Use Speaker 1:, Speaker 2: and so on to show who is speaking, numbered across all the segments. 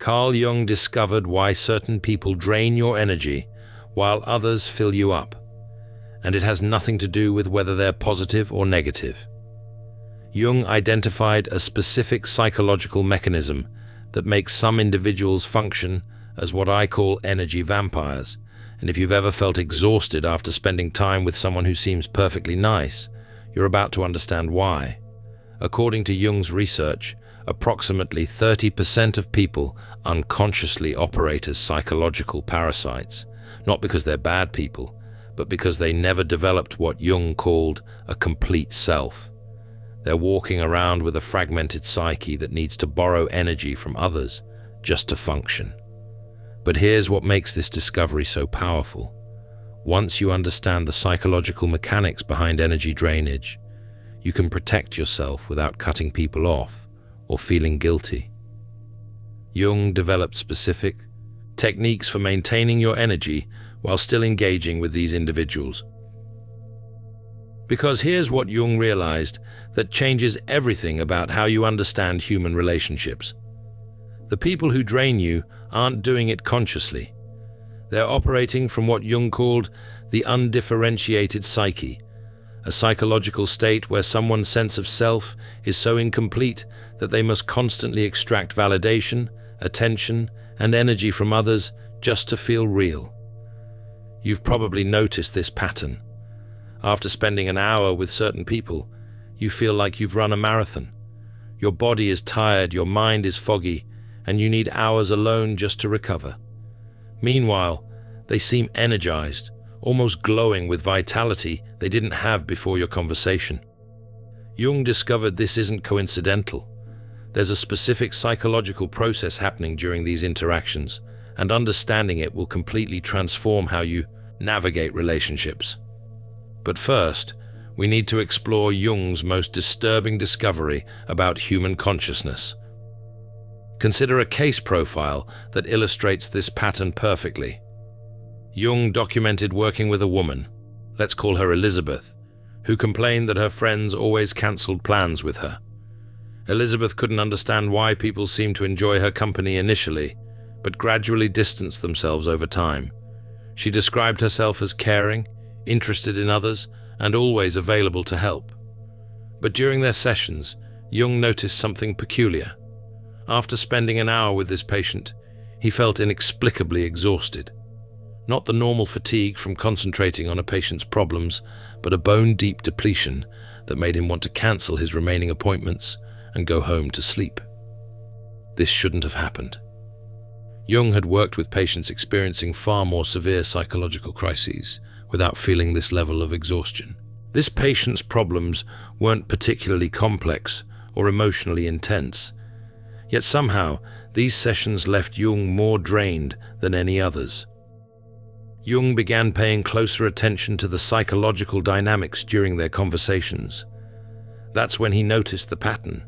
Speaker 1: Carl Jung discovered why certain people drain your energy while others fill you up, and it has nothing to do with whether they're positive or negative. Jung identified a specific psychological mechanism that makes some individuals function as what I call energy vampires, and if you've ever felt exhausted after spending time with someone who seems perfectly nice, you're about to understand why. According to Jung's research, approximately 30% of people unconsciously operate as psychological parasites, not because they're bad people, but because they never developed what Jung called a complete self. They're walking around with a fragmented psyche that needs to borrow energy from others just to function. But here's what makes this discovery so powerful. Once you understand the psychological mechanics behind energy drainage, you can protect yourself without cutting people off or feeling guilty. Jung developed specific techniques for maintaining your energy while still engaging with these individuals. Because here's what Jung realized that changes everything about how you understand human relationships. The people who drain you aren't doing it consciously. They're operating from what Jung called the undifferentiated psyche, a psychological state where someone's sense of self is so incomplete that they must constantly extract validation, attention, and energy from others just to feel real. You've probably noticed this pattern. After spending an hour with certain people, you feel like you've run a marathon. Your body is tired, your mind is foggy, and you need hours alone just to recover. Meanwhile, they seem energized, almost glowing with vitality they didn't have before your conversation. Jung discovered this isn't coincidental. There's a specific psychological process happening during these interactions, and understanding it will completely transform how you navigate relationships. But first, we need to explore Jung's most disturbing discovery about human consciousness. Consider a case profile that illustrates this pattern perfectly. Jung documented working with a woman, let's call her Elizabeth, who complained that her friends always cancelled plans with her. Elizabeth couldn't understand why people seemed to enjoy her company initially, but gradually distanced themselves over time. She described herself as caring, interested in others, and always available to help. But during their sessions, Jung noticed something peculiar. After spending an hour with this patient, he felt inexplicably exhausted. Not the normal fatigue from concentrating on a patient's problems, but a bone-deep depletion that made him want to cancel his remaining appointments and go home to sleep. This shouldn't have happened. Jung had worked with patients experiencing far more severe psychological crises without feeling this level of exhaustion. This patient's problems weren't particularly complex or emotionally intense, yet somehow these sessions left Jung more drained than any others. Jung began paying closer attention to the psychological dynamics during their conversations. That's when he noticed the pattern.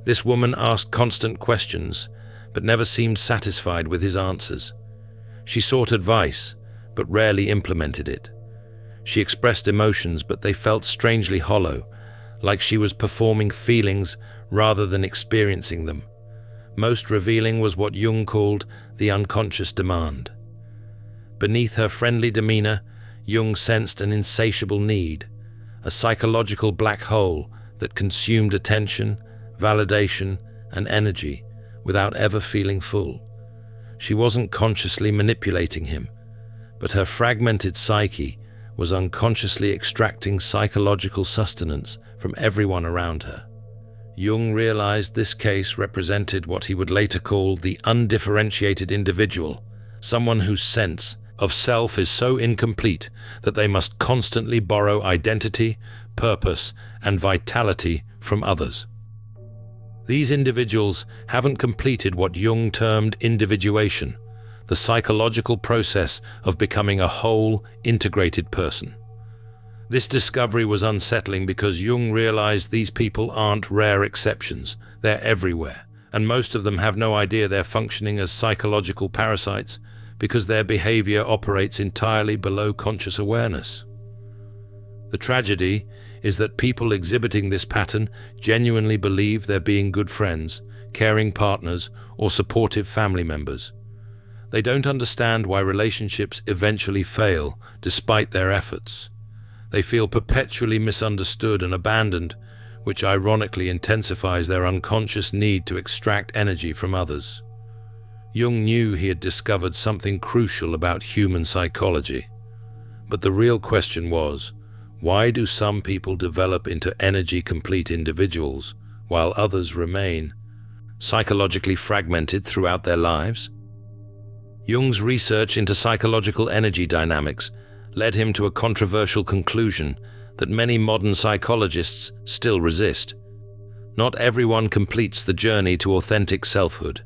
Speaker 1: This woman asked constant questions, but never seemed satisfied with his answers. She sought advice, but rarely implemented it. She expressed emotions, but they felt strangely hollow, like she was performing feelings rather than experiencing them. Most revealing was what Jung called the unconscious demand. Beneath her friendly demeanor, Jung sensed an insatiable need, a psychological black hole that consumed attention, validation, and energy without ever feeling full. She wasn't consciously manipulating him, but her fragmented psyche was unconsciously extracting psychological sustenance from everyone around her. Jung realized this case represented what he would later call the undifferentiated individual, someone whose sense of self is so incomplete that they must constantly borrow identity, purpose, and vitality from others. These individuals haven't completed what Jung termed individuation, the psychological process of becoming a whole, integrated person. This discovery was unsettling because Jung realized these people aren't rare exceptions, they're everywhere, and most of them have no idea they're functioning as psychological parasites because their behavior operates entirely below conscious awareness. The tragedy is that people exhibiting this pattern genuinely believe they're being good friends, caring partners, or supportive family members. They don't understand why relationships eventually fail despite their efforts. They feel perpetually misunderstood and abandoned, which ironically intensifies their unconscious need to extract energy from others. Jung knew he had discovered something crucial about human psychology. But the real question was, why do some people develop into energy-complete individuals, while others remain psychologically fragmented throughout their lives? Jung's research into psychological energy dynamics led him to a controversial conclusion that many modern psychologists still resist. Not everyone completes the journey to authentic selfhood.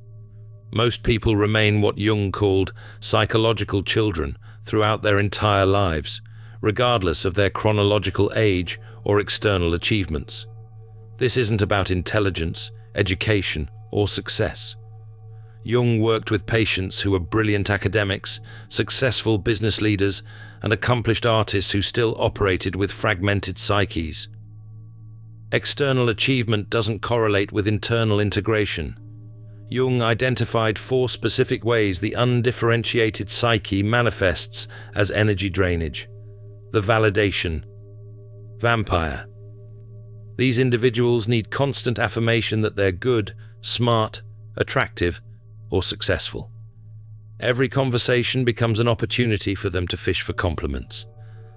Speaker 1: Most people remain what Jung called psychological children throughout their entire lives, regardless of their chronological age or external achievements. This isn't about intelligence, education, or success. Jung worked with patients who were brilliant academics, successful business leaders, and accomplished artists who still operated with fragmented psyches. External achievement doesn't correlate with internal integration. Jung identified 4 specific ways the undifferentiated psyche manifests as energy drainage. The validation vampire. These individuals need constant affirmation that they're good, smart, attractive, or successful. Every conversation becomes an opportunity for them to fish for compliments.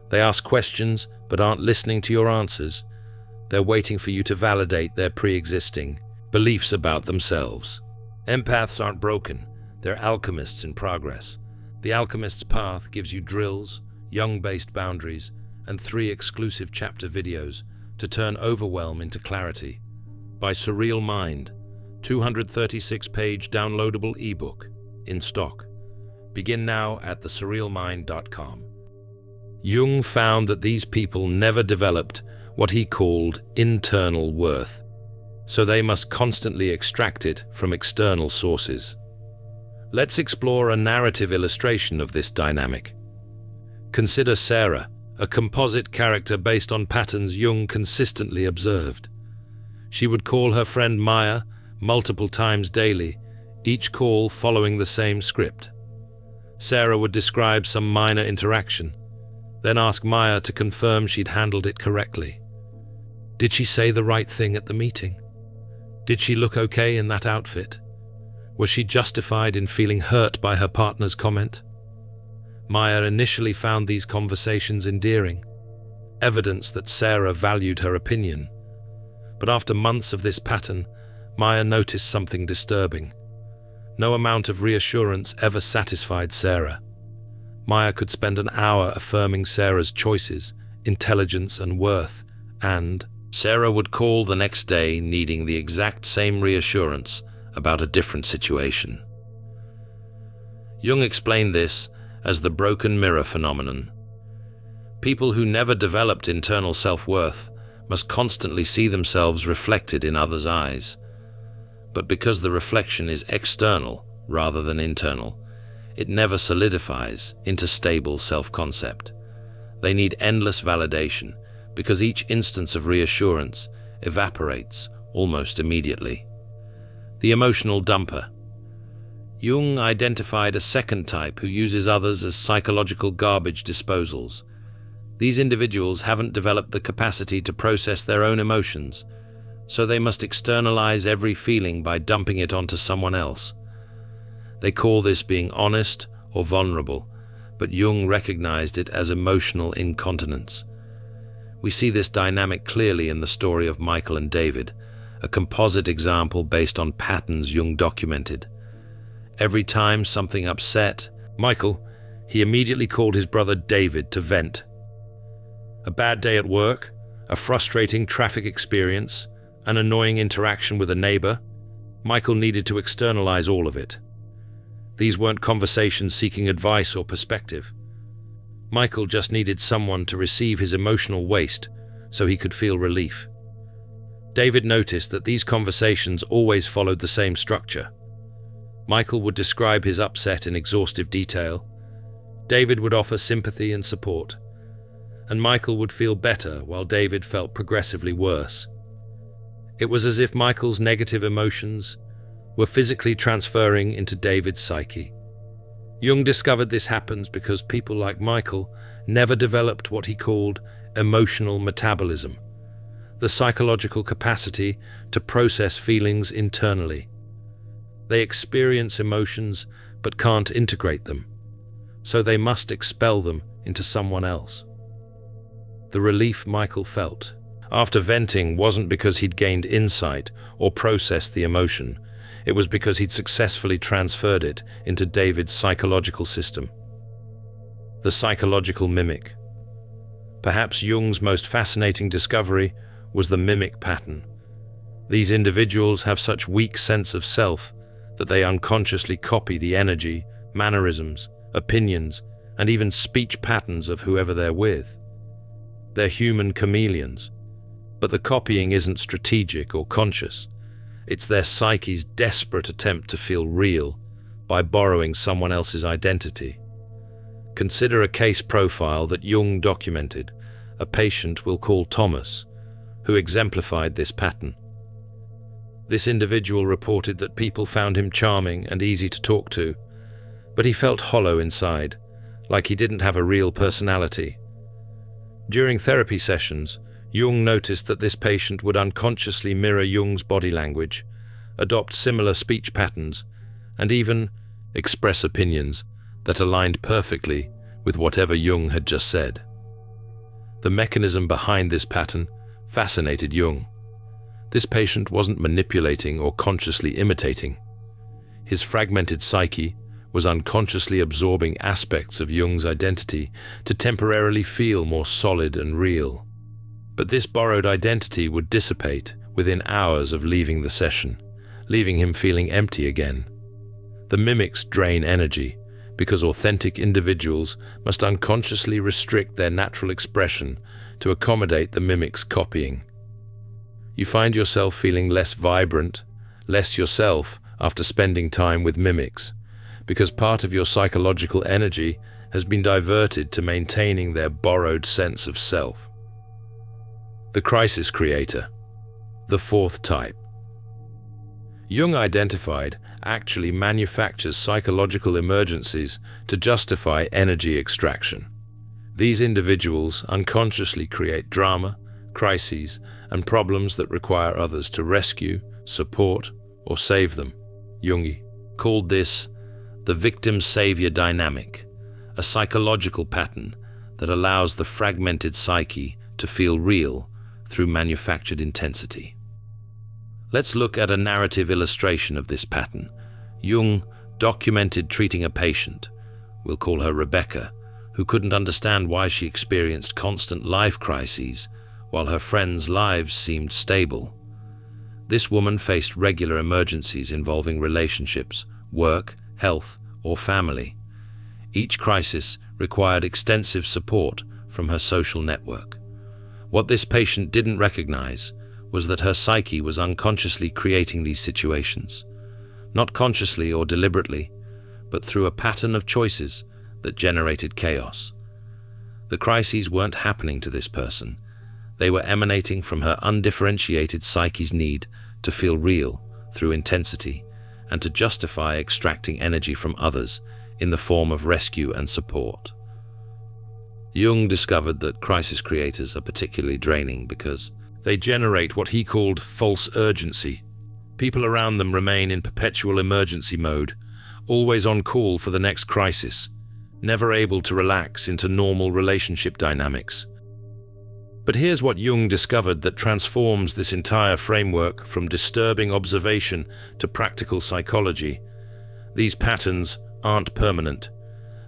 Speaker 1: They ask questions but aren't listening to your answers. They're waiting for you to validate their pre-existing beliefs about themselves. Empaths aren't broken, they're alchemists in progress. The Alchemist's Path gives you drills, Jung-based boundaries, and 3 exclusive chapter videos to turn overwhelm into clarity. By Surreal Mind, 236-page downloadable ebook in stock. Begin now at thesurrealmind.com. Jung found that these people never developed what he called internal worth, so they must constantly extract it from external sources. Let's explore a narrative illustration of this dynamic. Consider Sarah, a composite character based on patterns Jung consistently observed. She would call her friend Maya multiple times daily, each call following the same script. Sarah would describe some minor interaction, then ask Maya to confirm she'd handled it correctly. Did she say the right thing at the meeting? Did she look okay in that outfit? Was she justified in feeling hurt by her partner's comment? Maya initially found these conversations endearing, evidence that Sarah valued her opinion. But after months of this pattern, Maya noticed something disturbing. No amount of reassurance ever satisfied Sarah. Maya could spend an hour affirming Sarah's choices, intelligence, and worth, and Sarah would call the next day needing the exact same reassurance about a different situation. Jung explained this as the broken mirror phenomenon. People who never developed internal self-worth must constantly see themselves reflected in others' eyes. But because the reflection is external rather than internal, it never solidifies into stable self-concept. They need endless validation because each instance of reassurance evaporates almost immediately. The emotional dumper. Jung identified a second type who uses others as psychological garbage disposals. These individuals haven't developed the capacity to process their own emotions, so they must externalize every feeling by dumping it onto someone else. They call this being honest or vulnerable, but Jung recognized it as emotional incontinence. We see this dynamic clearly in the story of Michael and David, a composite example based on patterns Jung documented. Every time something upset Michael, he immediately called his brother David to vent. A bad day at work, a frustrating traffic experience, an annoying interaction with a neighbor, Michael needed to externalize all of it. These weren't conversations seeking advice or perspective. Michael just needed someone to receive his emotional waste so he could feel relief. David noticed that these conversations always followed the same structure. Michael would describe his upset in exhaustive detail. David would offer sympathy and support. And Michael would feel better while David felt progressively worse. It was as if Michael's negative emotions were physically transferring into David's psyche. Jung discovered this happens because people like Michael never developed what he called emotional metabolism, the psychological capacity to process feelings internally. They experience emotions but can't integrate them, so they must expel them into someone else. The relief Michael felt after venting wasn't because he'd gained insight or processed the emotion. It was because he'd successfully transferred it into David's psychological system. The psychological mimic. Perhaps Jung's most fascinating discovery was the mimic pattern. These individuals have such weak sense of self that they unconsciously copy the energy, mannerisms, opinions, and even speech patterns of whoever they're with. They're human chameleons, but the copying isn't strategic or conscious. It's their psyche's desperate attempt to feel real by borrowing someone else's identity. Consider a case profile that Jung documented, a patient we'll call Thomas, who exemplified this pattern. This individual reported that people found him charming and easy to talk to, but he felt hollow inside, like he didn't have a real personality. During therapy sessions, Jung noticed that this patient would unconsciously mirror Jung's body language, adopt similar speech patterns, and even express opinions that aligned perfectly with whatever Jung had just said. The mechanism behind this pattern fascinated Jung. This patient wasn't manipulating or consciously imitating. His fragmented psyche was unconsciously absorbing aspects of Jung's identity to temporarily feel more solid and real. But this borrowed identity would dissipate within hours of leaving the session, leaving him feeling empty again. The mimics drain energy because authentic individuals must unconsciously restrict their natural expression to accommodate the mimic's copying. You find yourself feeling less vibrant, less yourself after spending time with mimics, because part of your psychological energy has been diverted to maintaining their borrowed sense of self. The crisis creator, the fourth type. Jung identified actually manufactures psychological emergencies to justify energy extraction. These individuals unconsciously create drama, crises, and problems that require others to rescue, support, or save them. Jung called this the victim-savior dynamic, a psychological pattern that allows the fragmented psyche to feel real through manufactured intensity. Let's look at a narrative illustration of this pattern. Jung documented treating a patient, we'll call her Rebecca, who couldn't understand why she experienced constant life crises while her friends' lives seemed stable. This woman faced regular emergencies involving relationships, work, health, or family. Each crisis required extensive support from her social network. What this patient didn't recognize was that her psyche was unconsciously creating these situations, not consciously or deliberately, but through a pattern of choices that generated chaos. The crises weren't happening to this person. They were emanating from her undifferentiated psyche's need to feel real through intensity and to justify extracting energy from others in the form of rescue and support. Jung discovered that crisis creators are particularly draining because they generate what he called false urgency. People around them remain in perpetual emergency mode, always on call for the next crisis, never able to relax into normal relationship dynamics. But here's what Jung discovered that transforms this entire framework from disturbing observation to practical psychology. These patterns aren't permanent.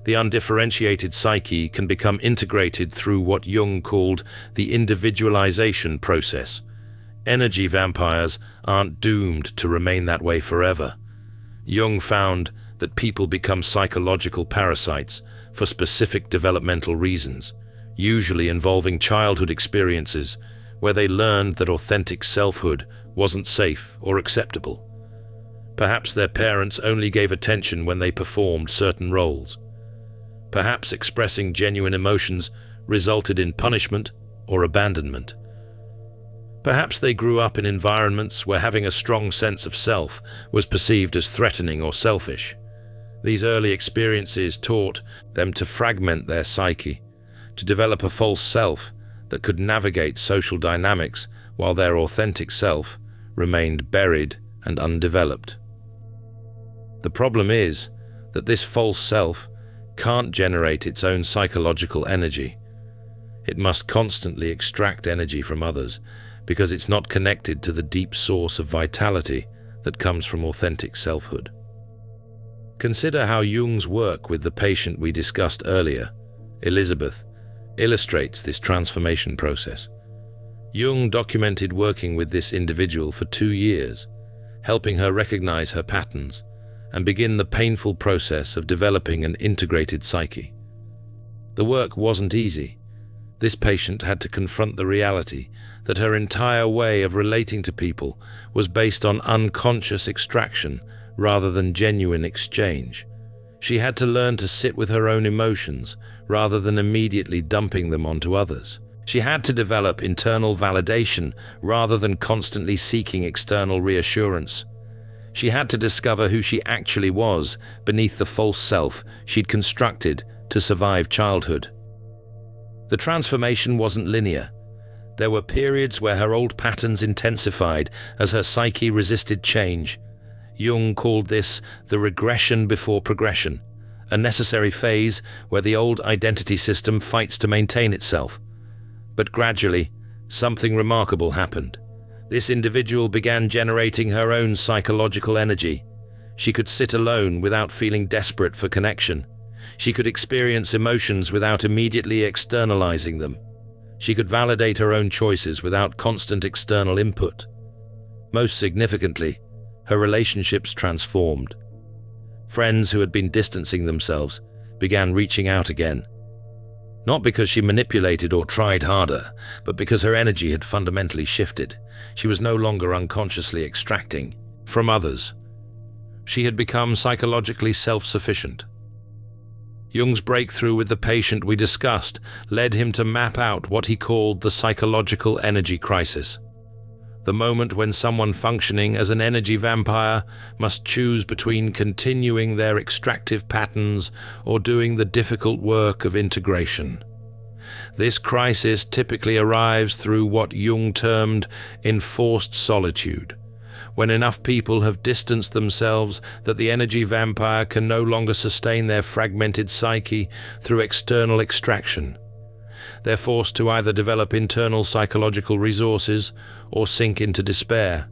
Speaker 1: The undifferentiated psyche can become integrated through what Jung called the individualization process. Energy vampires aren't doomed to remain that way forever. Jung found that people become psychological parasites for specific developmental reasons, usually involving childhood experiences where they learned that authentic selfhood wasn't safe or acceptable. Perhaps their parents only gave attention when they performed certain roles. Perhaps expressing genuine emotions resulted in punishment or abandonment. Perhaps they grew up in environments where having a strong sense of self was perceived as threatening or selfish. These early experiences taught them to fragment their psyche, to develop a false self that could navigate social dynamics while their authentic self remained buried and undeveloped. The problem is that this false self can't generate its own psychological energy. It must constantly extract energy from others because it's not connected to the deep source of vitality that comes from authentic selfhood. Consider how Jung's work with the patient we discussed earlier, Elizabeth, illustrates this transformation process. Jung documented working with this individual for 2 years, helping her recognize her patterns and begin the painful process of developing an integrated psyche. The work wasn't easy. This patient had to confront the reality that her entire way of relating to people was based on unconscious extraction rather than genuine exchange. She had to learn to sit with her own emotions rather than immediately dumping them onto others. She had to develop internal validation rather than constantly seeking external reassurance. She had to discover who she actually was beneath the false self she'd constructed to survive childhood. The transformation wasn't linear. There were periods where her old patterns intensified as her psyche resisted change. Jung called this the regression before progression, a necessary phase where the old identity system fights to maintain itself. But gradually, something remarkable happened. This individual began generating her own psychological energy. She could sit alone without feeling desperate for connection. She could experience emotions without immediately externalizing them. She could validate her own choices without constant external input. Most significantly, her relationships transformed. Friends who had been distancing themselves began reaching out again. Not because she manipulated or tried harder, but because her energy had fundamentally shifted. She was no longer unconsciously extracting from others. She had become psychologically self-sufficient. Jung's breakthrough with the patient we discussed led him to map out what he called the psychological energy crisis. The moment when someone functioning as an energy vampire must choose between continuing their extractive patterns or doing the difficult work of integration. This crisis typically arrives through what Jung termed enforced solitude, when enough people have distanced themselves that the energy vampire can no longer sustain their fragmented psyche through external extraction. They're forced to either develop internal psychological resources or sink into despair.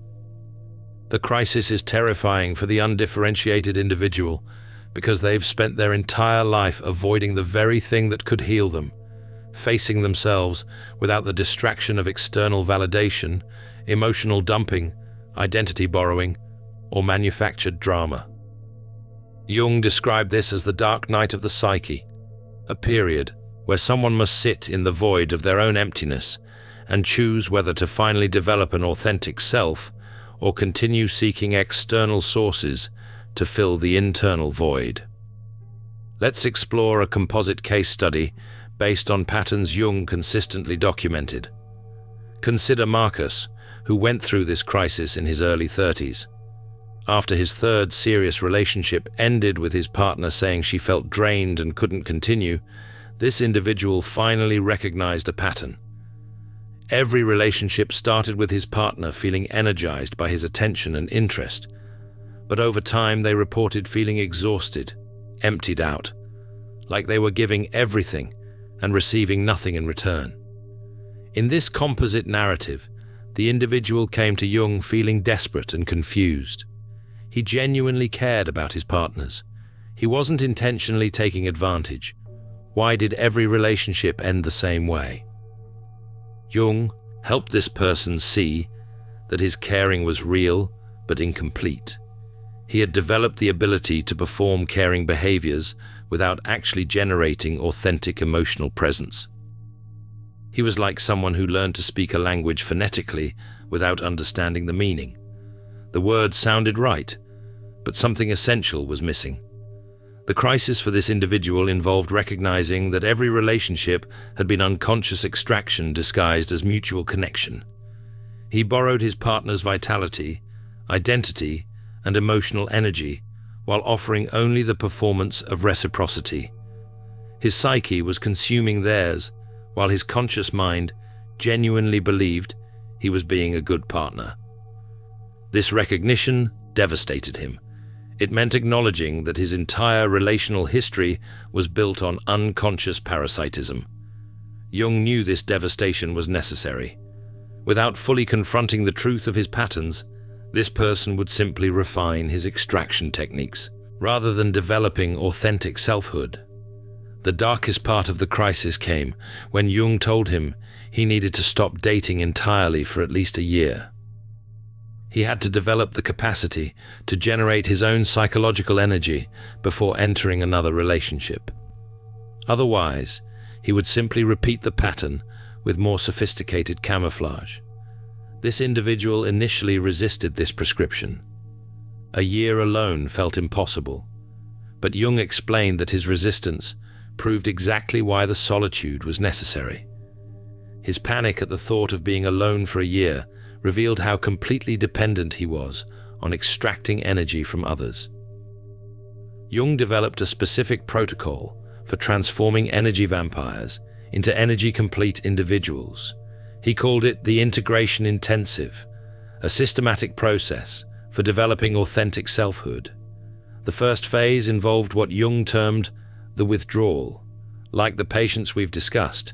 Speaker 1: The crisis is terrifying for the undifferentiated individual because they've spent their entire life avoiding the very thing that could heal them, facing themselves without the distraction of external validation, emotional dumping, identity borrowing, or manufactured drama. Jung described this as the dark night of the psyche, a period where someone must sit in the void of their own emptiness and choose whether to finally develop an authentic self or continue seeking external sources to fill the internal void. Let's explore a composite case study based on patterns Jung consistently documented. Consider Marcus, who went through this crisis in his early 30s. After his third serious relationship ended with his partner saying she felt drained and couldn't continue, this individual finally recognized a pattern. Every relationship started with his partner feeling energized by his attention and interest, but over time they reported feeling exhausted, emptied out, like they were giving everything and receiving nothing in return. In this composite narrative, the individual came to Jung feeling desperate and confused. He genuinely cared about his partners. He wasn't intentionally taking advantage. Why did every relationship end the same way? Jung helped this person see that his caring was real but incomplete. He had developed the ability to perform caring behaviors without actually generating authentic emotional presence. He was like someone who learned to speak a language phonetically without understanding the meaning. The words sounded right, but something essential was missing. The crisis for this individual involved recognizing that every relationship had been unconscious extraction disguised as mutual connection. He borrowed his partner's vitality, identity, and emotional energy while offering only the performance of reciprocity. His psyche was consuming theirs, while his conscious mind genuinely believed he was being a good partner. This recognition devastated him. It meant acknowledging that his entire relational history was built on unconscious parasitism. Jung knew this devastation was necessary. Without fully confronting the truth of his patterns, this person would simply refine his extraction techniques, rather than developing authentic selfhood. The darkest part of the crisis came when Jung told him he needed to stop dating entirely for at least a year. He had to develop the capacity to generate his own psychological energy before entering another relationship. Otherwise, he would simply repeat the pattern with more sophisticated camouflage. This individual initially resisted this prescription. A year alone felt impossible, but Jung explained that his resistance proved exactly why the solitude was necessary. His panic at the thought of being alone for a year revealed how completely dependent he was on extracting energy from others. Jung developed a specific protocol for transforming energy vampires into energy-complete individuals. He called it the integration intensive, a systematic process for developing authentic selfhood. The first phase involved what Jung termed the withdrawal. Like the patients we've discussed,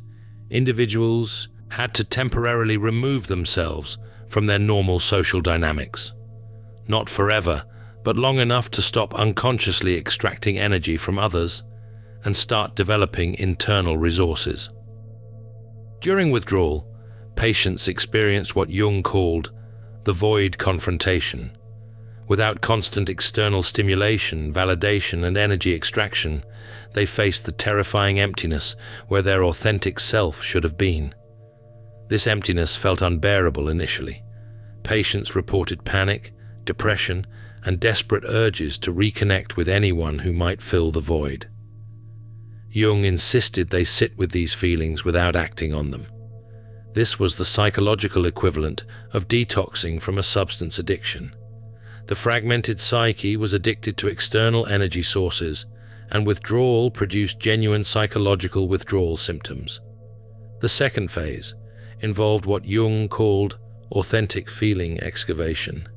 Speaker 1: individuals had to temporarily remove themselves from their normal social dynamics. Not forever, but long enough to stop unconsciously extracting energy from others and start developing internal resources. During withdrawal, patients experienced what Jung called the void confrontation. Without constant external stimulation, validation, and energy extraction, they faced the terrifying emptiness where their authentic self should have been. This emptiness felt unbearable initially. Patients reported panic, depression, and desperate urges to reconnect with anyone who might fill the void. Jung insisted they sit with these feelings without acting on them. This was the psychological equivalent of detoxing from a substance addiction. The fragmented psyche was addicted to external energy sources, and withdrawal produced genuine psychological withdrawal symptoms. The second phase involved what Jung called authentic feeling excavation.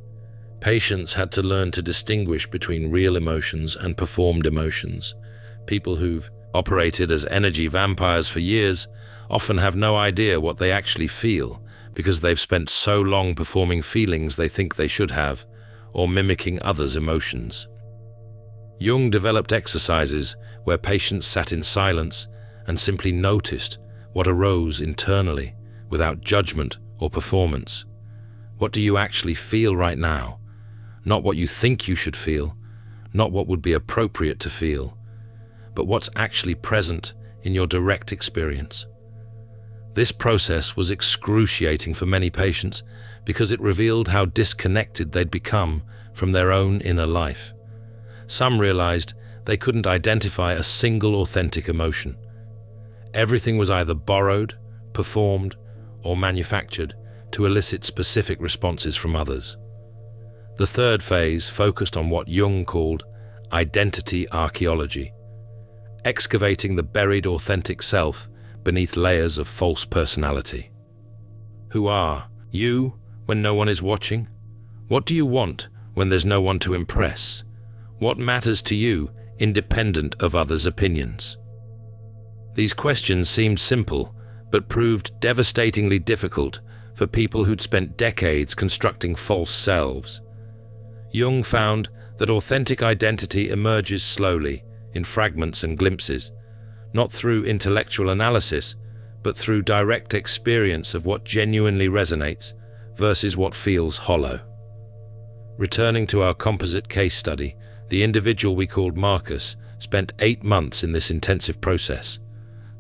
Speaker 1: Patients had to learn to distinguish between real emotions and performed emotions. People who've operated as energy vampires for years often have no idea what they actually feel because they've spent so long performing feelings they think they should have, or mimicking others' emotions. Jung developed exercises where patients sat in silence and simply noticed what arose internally without judgment or performance. What do you actually feel right now? Not what you think you should feel, not what would be appropriate to feel, but what's actually present in your direct experience. This process was excruciating for many patients because it revealed how disconnected they'd become from their own inner life. Some realized they couldn't identify a single authentic emotion. Everything was either borrowed, performed, or manufactured to elicit specific responses from others. The third phase focused on what Jung called identity archaeology, excavating the buried authentic self beneath layers of false personality. Who are you when no one is watching? What do you want when there's no one to impress? What matters to you independent of others' opinions? These questions seemed simple, but proved devastatingly difficult for people who'd spent decades constructing false selves. Jung found that authentic identity emerges slowly, in fragments and glimpses, not through intellectual analysis, but through direct experience of what genuinely resonates versus what feels hollow. Returning to our composite case study, the individual we called Marcus spent 8 months in this intensive process.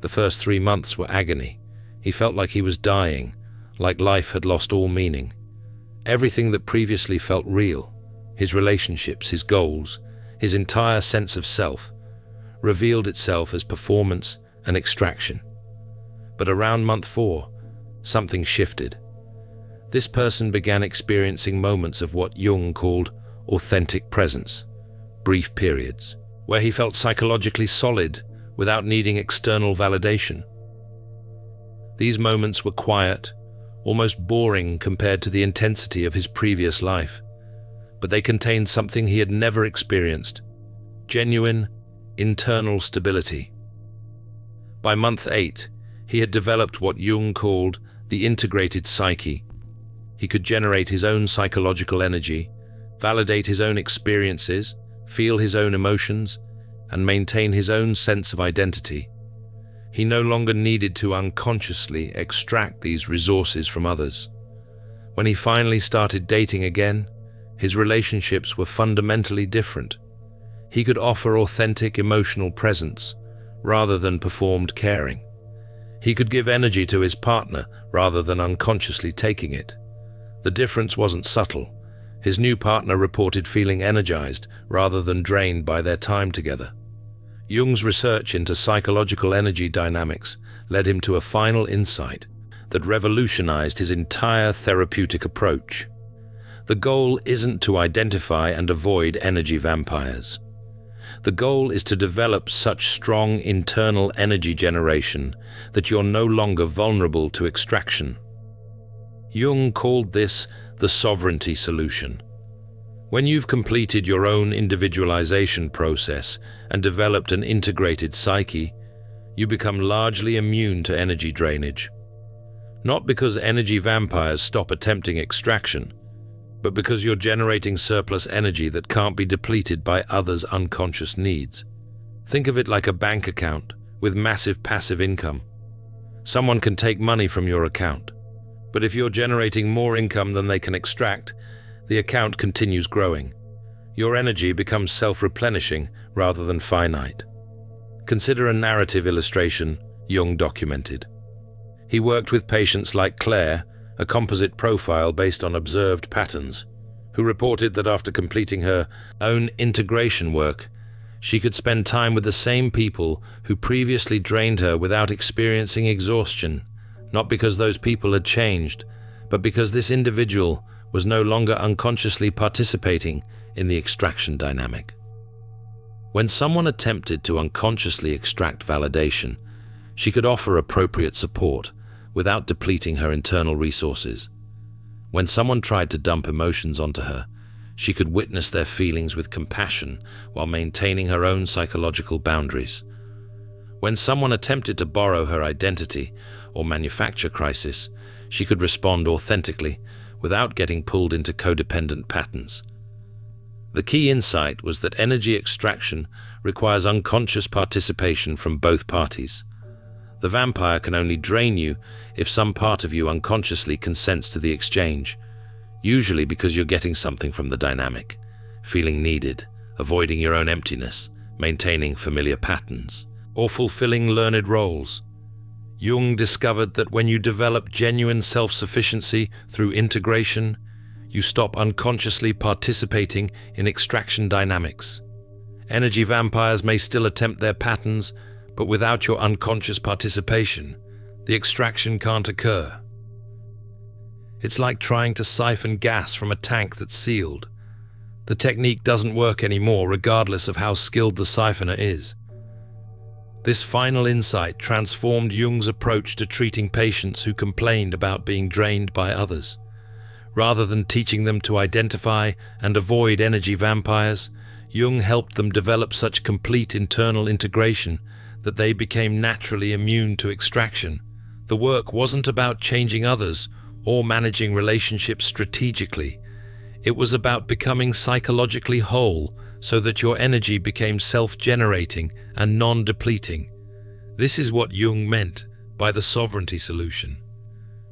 Speaker 1: The first 3 months were agony. He felt like he was dying, like life had lost all meaning. Everything that previously felt real, his relationships, his goals, his entire sense of self, revealed itself as performance and extraction. But around month 4, something shifted. This person began experiencing moments of what Jung called authentic presence, brief periods, where he felt psychologically solid without needing external validation. These moments were quiet, almost boring compared to the intensity of his previous life, but they contained something he had never experienced: genuine, internal stability. By month 8, he had developed what Jung called the integrated psyche. He could generate his own psychological energy, validate his own experiences, feel his own emotions, and maintain his own sense of identity. He no longer needed to unconsciously extract these resources from others. When he finally started dating again, his relationships were fundamentally different. He could offer authentic emotional presence rather than performed caring. He could give energy to his partner rather than unconsciously taking it. The difference wasn't subtle. His new partner reported feeling energized rather than drained by their time together. Jung's research into psychological energy dynamics led him to a final insight that revolutionized his entire therapeutic approach. The goal isn't to identify and avoid energy vampires. The goal is to develop such strong internal energy generation that you're no longer vulnerable to extraction. Jung called this the sovereignty solution. When you've completed your own individualization process and developed an integrated psyche, you become largely immune to energy drainage. Not because energy vampires stop attempting extraction, but because you're generating surplus energy that can't be depleted by others' unconscious needs. Think of it like a bank account with massive passive income. Someone can take money from your account, but if you're generating more income than they can extract, the account continues growing. Your energy becomes self-replenishing rather than finite. Consider a narrative illustration Jung documented. He worked with patients like Claire, a composite profile based on observed patterns, who reported that after completing her own integration work, she could spend time with the same people who previously drained her without experiencing exhaustion, not because those people had changed, but because this individual was no longer unconsciously participating in the extraction dynamic. When someone attempted to unconsciously extract validation, she could offer appropriate support without depleting her internal resources. When someone tried to dump emotions onto her, she could witness their feelings with compassion while maintaining her own psychological boundaries. When someone attempted to borrow her identity or manufacture crisis, she could respond authentically without getting pulled into codependent patterns. The key insight was that energy extraction requires unconscious participation from both parties. The vampire can only drain you if some part of you unconsciously consents to the exchange, usually because you're getting something from the dynamic, feeling needed, avoiding your own emptiness, maintaining familiar patterns, or fulfilling learned roles. Jung discovered that when you develop genuine self-sufficiency through integration, you stop unconsciously participating in extraction dynamics. Energy vampires may still attempt their patterns, but without your unconscious participation, the extraction can't occur. It's like trying to siphon gas from a tank that's sealed. The technique doesn't work anymore, regardless of how skilled the siphoner is. This final insight transformed Jung's approach to treating patients who complained about being drained by others. Rather than teaching them to identify and avoid energy vampires, Jung helped them develop such complete internal integration that they became naturally immune to extraction. The work wasn't about changing others or managing relationships strategically. It was about becoming psychologically whole so that your energy became self-generating and non-depleting. This is what Jung meant by the sovereignty solution.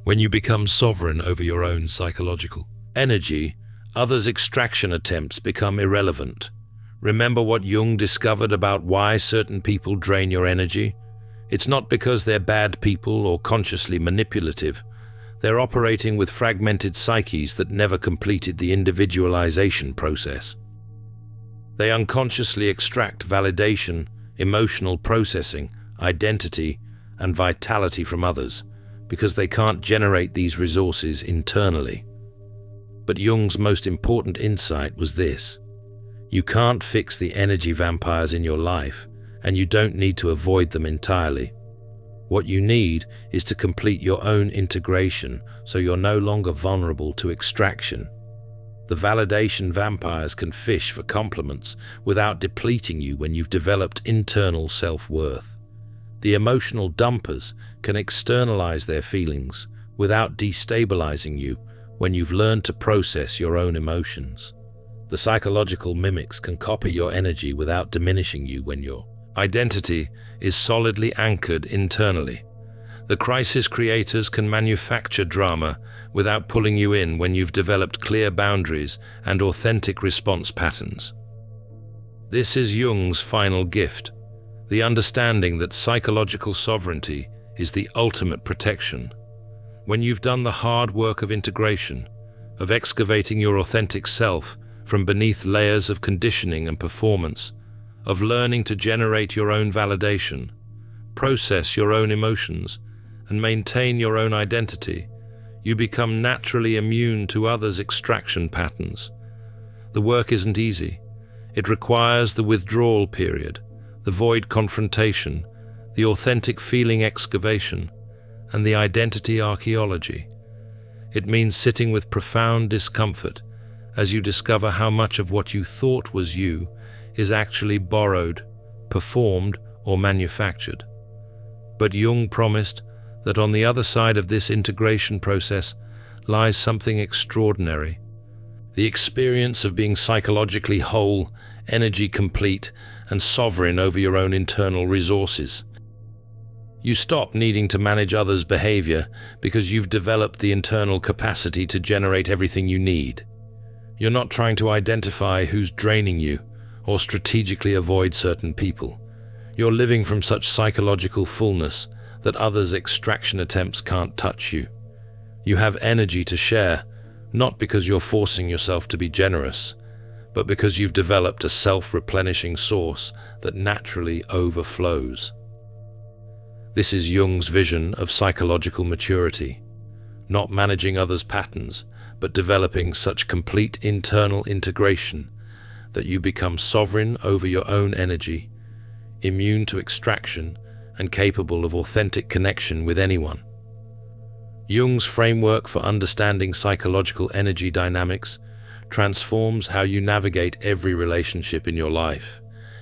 Speaker 1: When you become sovereign over your own psychological energy, others' extraction attempts become irrelevant. Remember what Jung discovered about why certain people drain your energy? It's not because they're bad people or consciously manipulative. They're operating with fragmented psyches that never completed the individualization process. They unconsciously extract validation, emotional processing, identity, and vitality from others, because they can't generate these resources internally. But Jung's most important insight was this: you can't fix the energy vampires in your life, and you don't need to avoid them entirely. What you need is to complete your own integration so you're no longer vulnerable to extraction. The validation vampires can fish for compliments without depleting you when you've developed internal self-worth. The emotional dumpers can externalize their feelings without destabilizing you when you've learned to process your own emotions. The psychological mimics can copy your energy without diminishing you when your identity is solidly anchored internally. The crisis creators can manufacture drama without pulling you in when you've developed clear boundaries and authentic response patterns. This is Jung's final gift, the understanding that psychological sovereignty is the ultimate protection. When you've done the hard work of integration, of excavating your authentic self from beneath layers of conditioning and performance, of learning to generate your own validation, process your own emotions, and maintain your own identity, you become naturally immune to others' extraction patterns. The work isn't easy. It requires the withdrawal period, the void confrontation, the authentic feeling excavation, and the identity archaeology. It means sitting with profound discomfort as you discover how much of what you thought was you is actually borrowed, performed, or manufactured. But Jung promised that on the other side of this integration process lies something extraordinary: the experience of being psychologically whole, energy complete, and sovereign over your own internal resources. You stop needing to manage others' behavior because you've developed the internal capacity to generate everything you need. You're not trying to identify who's draining you or strategically avoid certain people. You're living from such psychological fullness that others' extraction attempts can't touch you. You have energy to share, not because you're forcing yourself to be generous, but because you've developed a self-replenishing source that naturally overflows. This is Jung's vision of psychological maturity, not managing others' patterns, but developing such complete internal integration that you become sovereign over your own energy, immune to extraction, and capable of authentic connection with anyone. Jung's framework for understanding psychological energy dynamics transforms how you navigate every relationship in your life.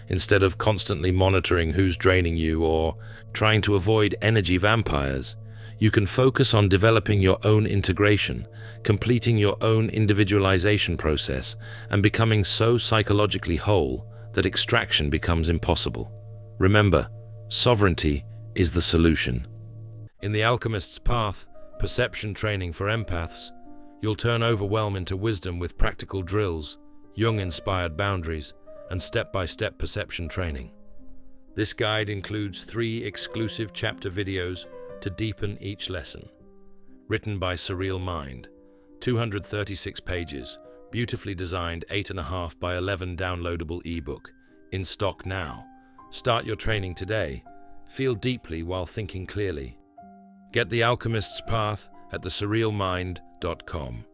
Speaker 1: Instead of constantly monitoring who's draining you or trying to avoid energy vampires, you can focus on developing your own integration, completing your own individualization process, and becoming so psychologically whole that extraction becomes impossible. Remember, sovereignty is the solution. In The Alchemist's Path, perception training for empaths, you'll turn overwhelm into wisdom with practical drills, Jung-inspired boundaries, and step-by-step perception training. This guide includes 3 exclusive chapter videos to deepen each lesson. Written by Surreal Mind, 236 pages, beautifully designed 8.5 by 11 downloadable ebook, in stock now. Start your training today. Feel deeply while thinking clearly. Get The Alchemist's Path at thesurrealmind.com.